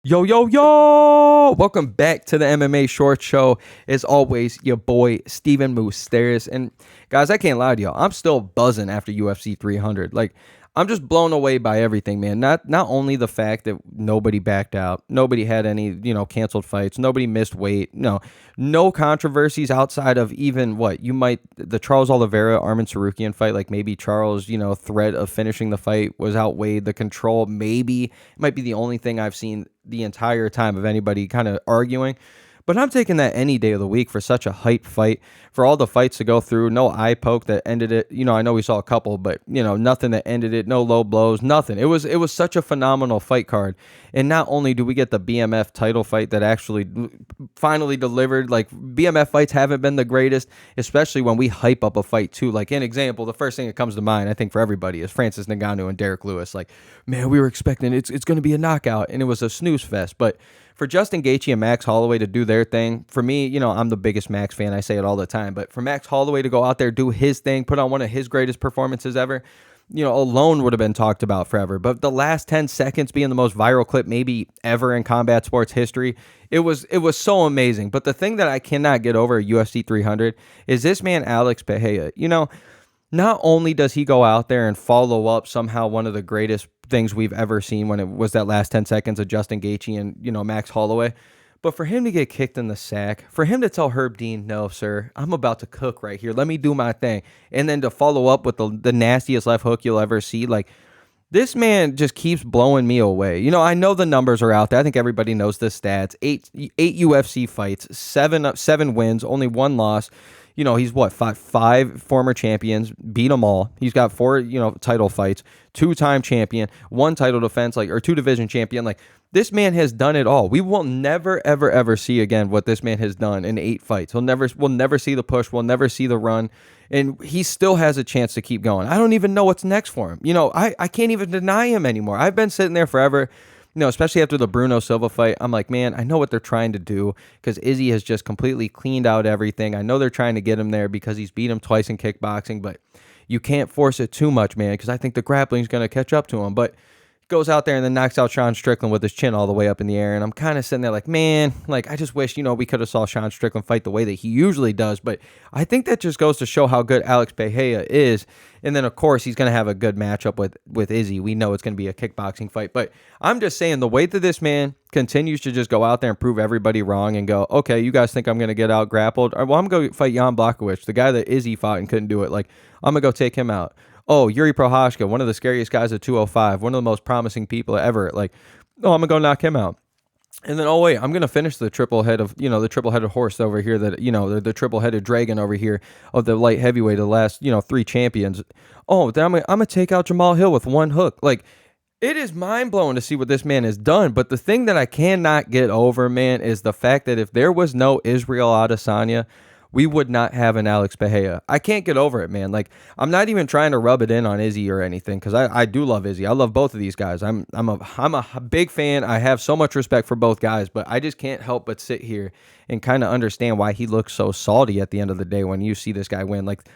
Yo, yo, yo! Welcome back to the MMA Short Show. As always, your boy, Steven Moustaris. And guys, I can't lie to y'all. I'm still buzzing after UFC 300. I'm just blown away by everything, man. Not only the fact that nobody backed out, nobody had any, canceled fights, nobody missed weight. No controversies outside of even the Charles Oliveira Armin Sarukian fight. Like maybe Charles, threat of finishing the fight was outweighed. The control, maybe it might be the only thing I've seen the entire time of anybody kind of arguing. But I'm taking that any day of the week for such a hype fight, for all the fights to go through. No eye poke that ended it. I know we saw a couple, but nothing that ended it. No low blows, nothing. It was such a phenomenal fight card. And not only do we get the BMF title fight that actually finally delivered, like BMF fights haven't been the greatest, especially when we hype up a fight too. Like an example, the first thing that comes to mind, I think for everybody, is Francis Ngannou and Derek Lewis. Like, man, we were expecting it's going to be a knockout, and it was a snooze fest. But for Justin Gaethje and Max Holloway to do their thing, for me, I'm the biggest Max fan. I say it all the time. But for Max Holloway to go out there, do his thing, put on one of his greatest performances ever, alone would have been talked about forever. But the last 10 seconds being the most viral clip maybe ever in combat sports history, it was so amazing. But the thing that I cannot get over at UFC 300 is this man, Alex Pereira. Not only does he go out there and follow up somehow one of the greatest things we've ever seen when it was that last 10 seconds of Justin Gaethje and, Max Holloway, but for him to get kicked in the sack, for him to tell Herb Dean, no, sir, I'm about to cook right here. Let me do my thing. And then to follow up with the nastiest left hook you'll ever see, like, this man just keeps blowing me away. I know the numbers are out there. I think everybody knows the stats. Eight UFC fights, seven wins, only one loss. He's five former champions, beat them all. He's got four, title fights, two-time champion, one title defense, or two division champion. Like, this man has done it all. We will never, ever, ever see again what this man has done in 8 fights. We'll never see the push. We'll never see the run. And he still has a chance to keep going. I don't even know what's next for him. I can't even deny him anymore. I've been sitting there forever, especially after the Bruno Silva fight. I'm like, man, I know what they're trying to do because Izzy has just completely cleaned out everything. I know they're trying to get him there because he's beat him twice in kickboxing, but you can't force it too much, man, because I think the grappling is going to catch up to him. But goes out there and then knocks out Sean Strickland with his chin all the way up in the air. And I'm kind of sitting there like, man, I just wish, we could have saw Sean Strickland fight the way that he usually does. But I think that just goes to show how good Alex Pereira is. And then, of course, he's going to have a good matchup with Izzy. We know it's going to be a kickboxing fight. But I'm just saying, the way that this man continues to just go out there and prove everybody wrong and go, okay, you guys think I'm going to get out grappled? Well, I'm going to fight Jan Blachowicz, the guy that Izzy fought and couldn't do it. Like, I'm going to go take him out. Oh, Yuri Prohashka, one of the scariest guys at 205, one of the most promising people ever. Like, oh, I'm going to go knock him out. And then, oh, wait, I'm going to finish the the triple-headed horse over here that, the triple-headed dragon over here of the light heavyweight, the last, 3 champions. Oh, then I'm going to take out Jamal Hill with one hook. Like, it is mind-blowing to see what this man has done. But the thing that I cannot get over, man, is the fact that if there was no Israel Adesanya, we would not have an Alex Pereira. I can't get over it, man. Like, I'm not even trying to rub it in on Izzy or anything, because I do love Izzy. I love both of these guys. I'm a big fan. I have so much respect for both guys, but I just can't help but sit here and kind of understand why he looks so salty at the end of the day when you see this guy win. Like,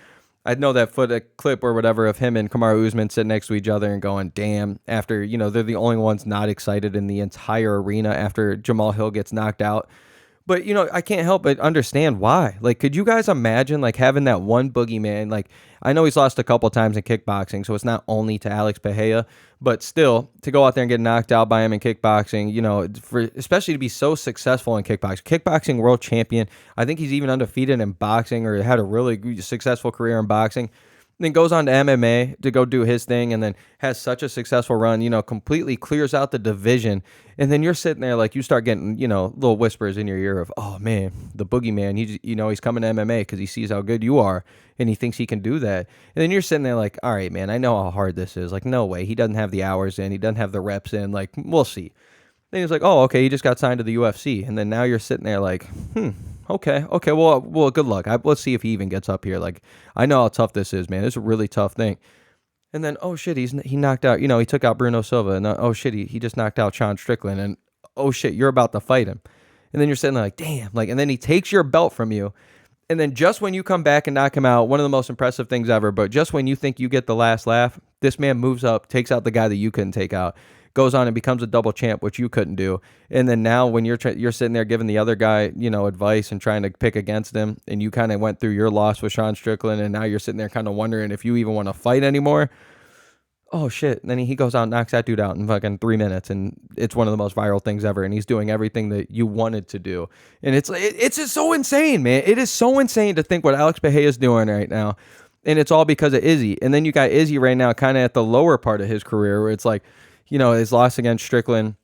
I know that clip or whatever of him and Kamaru Usman sitting next to each other and going, damn, after, they're the only ones not excited in the entire arena after Jamal Hill gets knocked out. But, I can't help but understand why. Like, could you guys imagine, having that one boogeyman? Like, I know he's lost a couple times in kickboxing, so it's not only to Alex Pereira, but still, to go out there and get knocked out by him in kickboxing, especially to be so successful in kickboxing. Kickboxing world champion. I think he's even undefeated in boxing or had a really successful career in boxing. Then goes on to MMA to go do his thing and then has such a successful run, completely clears out the division. And then you're sitting there you start getting, little whispers in your ear of, oh, man, the boogeyman, he's coming to MMA because he sees how good you are and he thinks he can do that. And then you're sitting there like, all right, man, I know how hard this is. Like, no way. He doesn't have the hours in. He doesn't have the reps in. Like, we'll see. Then he's like, oh, okay, he just got signed to the UFC. And then now you're sitting there like, okay, well, good luck. Let's see if he even gets up here. Like, I know how tough this is, man. It's a really tough thing. And then, oh, shit, he knocked out, he took out Bruno Silva. And, oh, shit, he just knocked out Sean Strickland. And, oh, shit, you're about to fight him. And then you're sitting there like, damn. And then he takes your belt from you. And then just when you come back and knock him out, one of the most impressive things ever, but just when you think you get the last laugh, this man moves up, takes out the guy that you couldn't take out, goes on and becomes a double champ, which you couldn't do. And then now when you're sitting there giving the other guy, advice and trying to pick against him, and you kind of went through your loss with Sean Strickland, and now you're sitting there kind of wondering if you even want to fight anymore. Oh shit. And then he goes out and knocks that dude out in fucking 3 minutes, and it's one of the most viral things ever, and he's doing everything that you wanted to do. And it's just so insane, man. It is so insane to think what Alex Pereira is doing right now. And it's all because of Izzy. And then you got Izzy right now kind of at the lower part of his career where it's like, his loss against Strickland,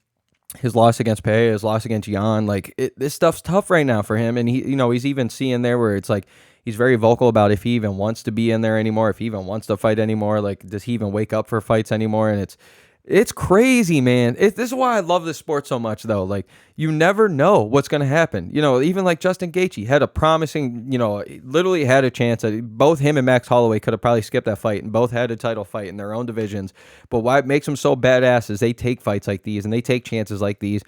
his loss against Pereira, his loss against Jan, like this stuff's tough right now for him. And he's even seeing there where it's like, he's very vocal about if he even wants to be in there anymore, if he even wants to fight anymore. Like, does he even wake up for fights anymore? And it's crazy, man. This is why I love this sport so much, though. Like, you never know what's going to happen. Even like Justin Gaethje had a promising, literally had a chance. Both him and Max Holloway could have probably skipped that fight, and both had a title fight in their own divisions. But why it makes them so badass is they take fights like these, and they take chances like these.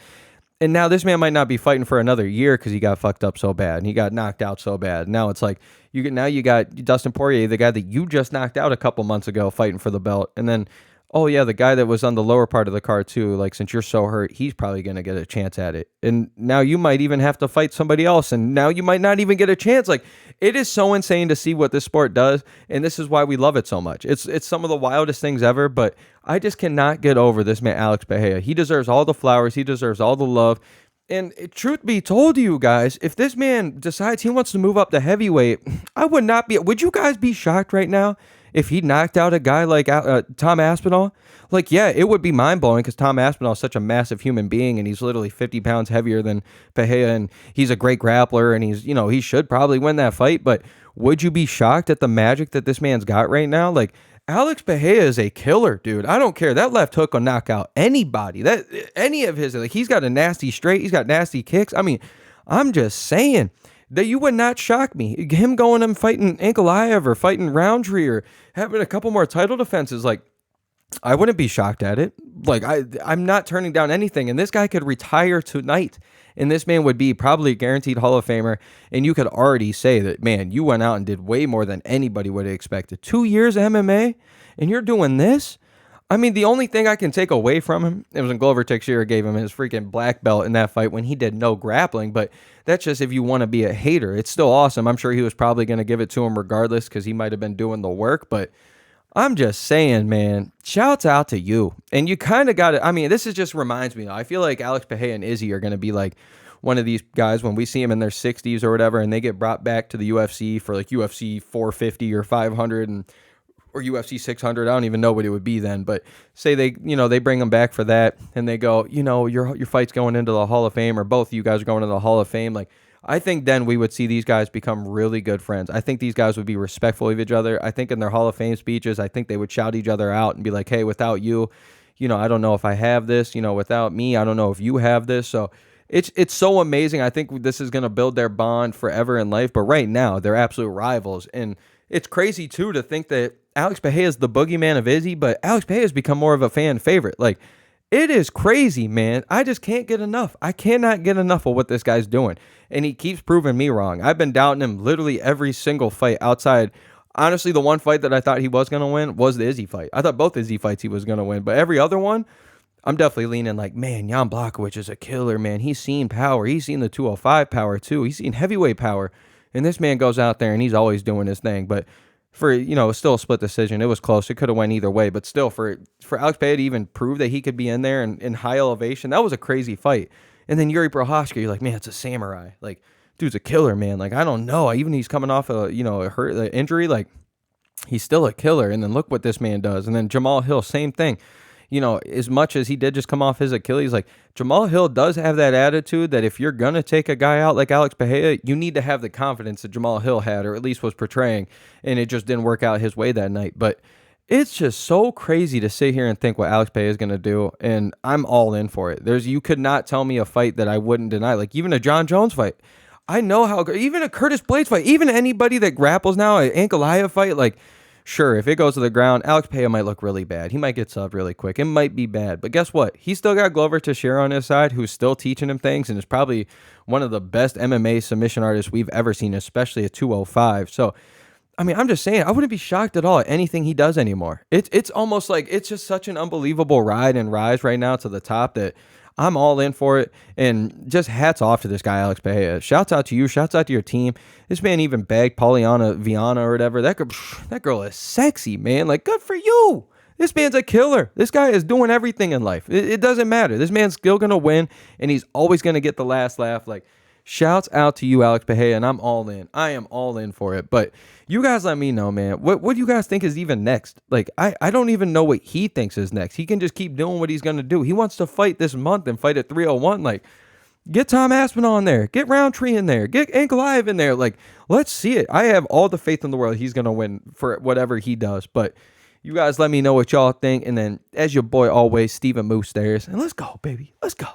And now this man might not be fighting for another year because he got fucked up so bad and he got knocked out so bad. Now it's like you got Dustin Poirier, the guy that you just knocked out a couple months ago, fighting for the belt. And then, oh yeah, the guy that was on the lower part of the card too, like since you're so hurt, he's probably going to get a chance at it. And now you might even have to fight somebody else, and now you might not even get a chance. Like, it is so insane to see what this sport does, and this is why we love it so much. It's some of the wildest things ever, but I just cannot get over this man, Alex Pereira. He deserves all the flowers. He deserves all the love. And truth be told to you guys, if this man decides he wants to move up to heavyweight, I would not be. Would you guys be shocked right now if he knocked out a guy like Tom Aspinall? Like, yeah, it would be mind-blowing because Tom Aspinall is such a massive human being, and he's literally 50 pounds heavier than Pereira, and he's a great grappler, and he should probably win that fight. But would you be shocked at the magic that this man's got right now? Like, Alex Pereira is a killer, dude. I don't care. That left hook will knock out anybody. Any of his, like, he's got a nasty straight. He's got nasty kicks. I mean, I'm just saying that you would not shock me. Him going and fighting Ankalaev or fighting Roundtree or having a couple more title defenses, like, I wouldn't be shocked at it. Like, I'm not turning down anything. And this guy could retire tonight, and this man would be probably a guaranteed Hall of Famer. And you could already say that, man, you went out and did way more than anybody would have expected. 2 years MMA, and you're doing this? I mean, the only thing I can take away from him, it was when Glover Teixeira gave him his freaking black belt in that fight when he did no grappling. But that's just if you want to be a hater. It's still awesome. I'm sure he was probably going to give it to him regardless because he might have been doing the work. But I'm just saying, man, shouts out to you. And you kind of got it. I mean, this just reminds me. I feel like Alex Pereira and Izzy are going to be like one of these guys when we see them in their 60s or whatever, and they get brought back to the UFC for like UFC 450 or 500 or UFC 600. I don't even know what it would be then, but say they bring them back for that, and they go, your fight's going into the Hall of Fame, or both of you guys are going into the Hall of Fame. Like, I think then we would see these guys become really good friends. I think these guys would be respectful of each other. I think in their Hall of Fame speeches, I think they would shout each other out and be like, hey, without you, I don't know if I have this. Without me, I don't know if you have this. So it's so amazing. I think this is going to build their bond forever in life. But right now, they're absolute rivals. And it's crazy, too, to think that Alex Pereira is the boogeyman of Izzy, but Alex Pereira has become more of a fan favorite. Like, it is crazy, man. I just can't get enough. I cannot get enough of what this guy's doing. And he keeps proving me wrong. I've been doubting him literally every single fight outside. Honestly, the one fight that I thought he was going to win was the Izzy fight. I thought both Izzy fights he was going to win. But every other one, I'm definitely leaning like, man, Jan Blachowicz is a killer, man. He's seen power. He's seen the 205 power, too. He's seen heavyweight power. And this man goes out there, and he's always doing his thing. But for, still a split decision. It was close. It could have went either way. But still, for Alex Pereira to even prove that he could be in there and in high elevation, that was a crazy fight. And then Yuri Prochazka, you're like, man, it's a samurai. Like, dude's a killer, man. Like, I don't know. Even he's coming off a injury. Like, he's still a killer. And then look what this man does. And then Jamal Hill, same thing. As much as he did just come off his Achilles, like, Jamal Hill does have that attitude that if you're going to take a guy out like Alex Pereira, you need to have the confidence that Jamal Hill had, or at least was portraying, and it just didn't work out his way that night. But it's just so crazy to sit here and think what Alex Pereira is going to do, and I'm all in for it. You could not tell me a fight that I wouldn't deny, like even a John Jones fight. I know how, even a Curtis Blades fight, even anybody that grapples now, an Ankalaev fight, like, sure, if it goes to the ground, Alex Pereira might look really bad. He might get subbed really quick. It might be bad. But guess what? He's still got Glover Teixeira on his side, who's still teaching him things, and is probably one of the best MMA submission artists we've ever seen, especially at 205. So I mean, I'm just saying, I wouldn't be shocked at all at anything he does anymore. It's almost like it's just such an unbelievable ride and rise right now to the top that I'm all in for it. And just hats off to this guy, Alex Pereira. Shouts out to you. Shouts out to your team. This man even bagged Pauliana Viana or whatever. That girl is sexy, man. Like, good for you. This man's a killer. This guy is doing everything in life. It doesn't matter. This man's still going to win, and he's always going to get the last laugh. Like, shouts out to you, Alex Pereira, and I'm all in. I am all in for it. But you guys let me know, man. What do you guys think is even next? Like, I don't even know what he thinks is next. He can just keep doing what he's going to do. He wants to fight this month and fight at 301. Like, get Tom Aspinall in there. Get Roundtree in there. Get Ankalaev in there. Like, let's see it. I have all the faith in the world he's going to win for whatever he does. But you guys let me know what y'all think. And then, as your boy always, Steven Moustaris. And let's go, baby. Let's go.